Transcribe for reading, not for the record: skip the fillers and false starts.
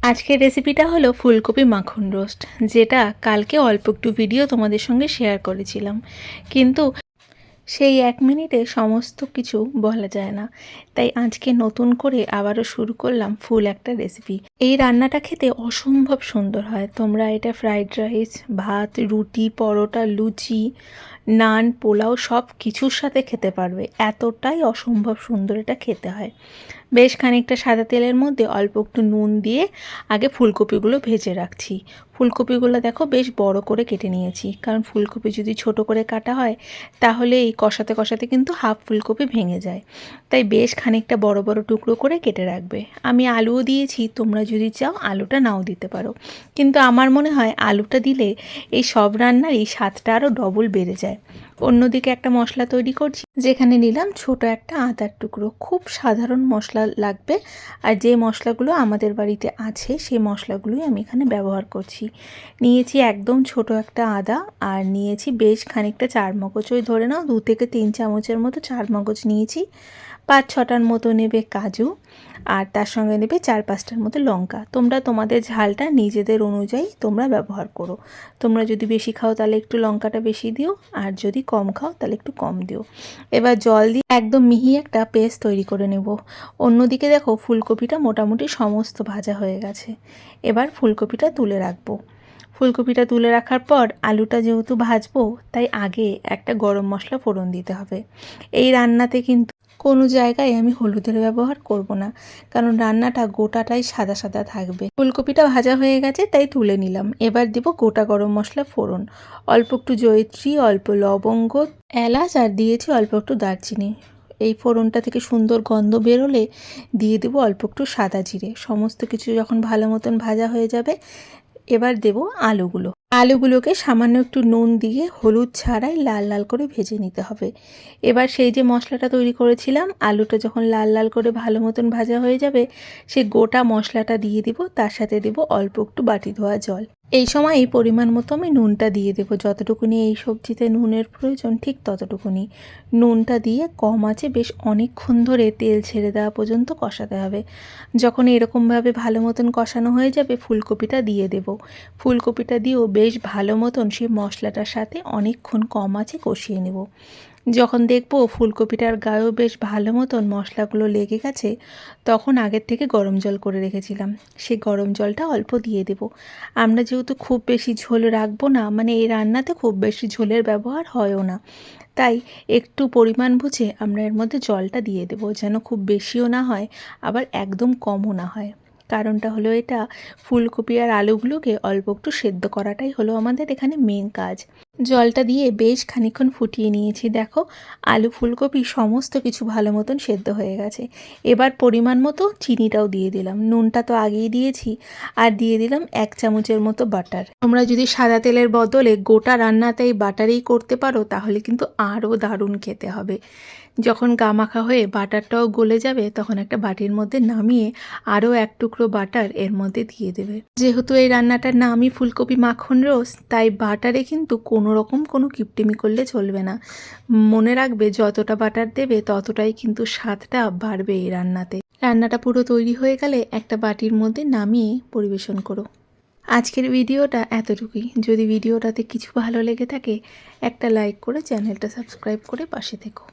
আজকের রেসিপিটা হলো ফুলকপি মাখন রোস্ট, যেটা কালকে অল্প একটু ভিডিও তোমাদের সঙ্গে শেয়ার করেছিলাম, কিন্তু সেই 1 মিনিটে সমস্ত কিছু বলা যায় না। তাই আজকে নতুন করে আবারও শুরু করলাম ফুল একটা রেসিপি। এই রান্নাটা খেতে অসম্ভব সুন্দর হয়। তোমরা এটা ফ্রাইড রাইস, ভাত, রুটি, পরোটা, লুচি, নান, পোলাও সব কিছুর সাথে খেতে পারবে। এতটাই অসম্ভব সুন্দর এটা খেতে হয়। বেশ খানিকটা সাদা তেলের মধ্যে অল্প একটু নুন দিয়ে আগে ফুলকপিগুলো ভেজে রাখছি। ফুলকপিগুলো দেখো বেশ বড় করে কেটে নিয়েছি, কারণ ফুলকপি যদি ছোট করে কাটা হয় তাহলে এই কষাতে কষাতে কিন্তু হাফ ফুলকপি ভেঙে যায়। তাই বেশ খানিকটা বড় বড় টুকরো করে কেটে রাখবে। আমি আলুও দিয়েছি, তোমরা যদি চাও আলুটা নাও দিতে পারো, কিন্তু আমার মনে হয় আলুটা দিলে এই সব রান্নারই স্বাদটা আরও ডবল বেড়ে যায়। অন্যদিকে একটা মশলা তৈরি করছি, যেখানে নিলাম ছোট একটা আদার টুকরো। খুব সাধারণ মশলা লাগবে, আর যে মশলাগুলো আমাদের বাড়িতে আছে সেই মশলাগুলোই আমি এখানে ব্যবহার করছি। নিয়েছি একদম ছোট একটা আদা, আর নিয়েছি বেশ খানিকটা চারমগজ, ওই ধরে নাও 2 থেকে 3 চামচের মতো চারমগজ নিয়েছি। 5-6টার মতো নেবে কাজু, আর তার সঙ্গে নেবে 4-5টার মতো লঙ্কা। তোমরা তোমাদের ঝালটা নিজেদের অনুযায়ী তোমরা ব্যবহার করো। তোমরা যদি বেশি খাও তাহলে একটু লঙ্কাটা বেশি দিও, আর যদি কম খাও তাহলে একটু কম দিও। এবার জল দিয়ে একদম মিহি একটা পেস্ট তৈরি করে নেব। অন্যদিকে দেখো ফুলকপিটা মোটামুটি সমস্ত ভাজা হয়ে গেছে। এবার ফুলকপিটা তুলে রাখবো। ফুলকপিটা তুলে রাখার পর আলুটা যেহেতু ভাজবো, তাই আগে একটা গরম মশলা ফোড়ন দিতে হবে। এই রান্নাতে কিন্তু কোনো জায়গায় আমি হলুদের ব্যবহার করব না, কারণ রান্নাটা গোটাটাই সাদা সাদা থাকবে। ফুলকপিটা ভাজা হয়ে গেছে তাই তুলে নিলাম। এবার দিব গোটা গরম মশলা ফোড়ন, অল্প একটু জয়িত্রী, অল্প লবঙ্গ, এলাচ, আর দিয়েছি অল্প একটু দারচিনি। এই ফোড়নটা থেকে সুন্দর গন্ধ বেরোলে দিয়ে দেবো অল্প একটু সাদা জিরে। সমস্ত কিছু যখন ভালো মতন ভাজা হয়ে যাবে, এবার দেব আলুগুলোকে সামান্য একটু নুন দিয়ে হলুদ ছাড়াই লাল লাল করে ভেজে নিতে হবে। এবার সেই যে মশলাটা তৈরি করেছিলাম, আলুটা যখন লাল লাল করে ভালো মতন ভাজা হয়ে যাবে, সে গোটা মশলাটা দিয়ে দিব, তার সাথে দেব অল্প একটু বাটি ধোয়া জল। এই সময় পরিমাণ মতো আমি নুনটা দিয়ে দেবো। যতটুকুনি এই সবজিতে নুনের প্রয়োজন ঠিক ততটুকুনি নুনটা দিয়ে কম আঁচে বেশ অনেকক্ষণ ধরে তেল ছেড়ে দেওয়া পর্যন্ত কষাতে হবে। যখন এরকমভাবে ভালো মতন কষানো হয়ে যাবে, ফুলকপিটা দিয়ে দেব। ফুলকপিটা দিয়েও বেশ ভালো মতন সেই মশলাটার সাথে অনেকক্ষণ কম আঁচে কষিয়ে নেব। যখন দেখব ফুলকপিটার গায়েও বেশ ভালো মতন মশলাগুলো লেগে গেছে, তখন আগের থেকে গরম জল করে রেখেছিলাম, সেই গরম জলটা অল্প দিয়ে দেব। আমরা যেহেতু খুব বেশি ঝোল রাখবো না, মানে এই রান্নাতে খুব বেশি ঝোলের ব্যবহার হয়ও না, তাই একটু পরিমাণ বুঝে আমরা এর মধ্যে জলটা দিয়ে দেব, যেন খুব বেশিও না হয় আবার একদম কমও না হয়। কারণটা হলো এটা, ফুলকপি আর আলুগুলোকে অল্প একটু সেদ্ধ করাটাই হলো আমাদের এখানে মেন কাজ। জলটা দিয়ে বেশ খানিকক্ষণ ফুটিয়ে নিয়েছি। দেখো আলু ফুলকপি সমস্ত কিছু ভালো মতন সেদ্ধ হয়ে গেছে। এবার পরিমাণ মতো চিনিটাও দিয়ে দিলাম, নুনটা তো আগেই দিয়েছি, আর দিয়ে দিলাম 1 চামচের মতো বাটার। তোমরা যদি সাদা তেলের বদলে গোটা রান্নাতে এই বাটারেই করতে পারো, তাহলে কিন্তু আরও দারুণ খেতে হবে। যখন গামাখা হয়ে বাটারটাও গলে যাবে, তখন একটা বাটির মধ্যে নামিয়ে আরও 1 টুকরো বাটার এর মধ্যে দিয়ে দেবে। যেহেতু এই রান্নাটার নামই ফুলকপি মাখন রোস্ট, তাই বাটারে কিন্তু কোনো রকম কোনো কিপটিমি করলে চলবে না। মনে রাখবে যতটা বাটার দেবে ততটাই কিন্তু স্বাদটা বাড়বে এই রান্নাতে। রান্নাটা পুরো তৈরি হয়ে গেলে একটা বাটির মধ্যে নামিয়ে পরিবেশন করো। আজকের ভিডিওটা এতটুকুই। যদি ভিডিওটাতে কিছু ভালো লেগে থাকে, একটা লাইক করে চ্যানেলটা সাবস্ক্রাইব করে পাশে থেকো।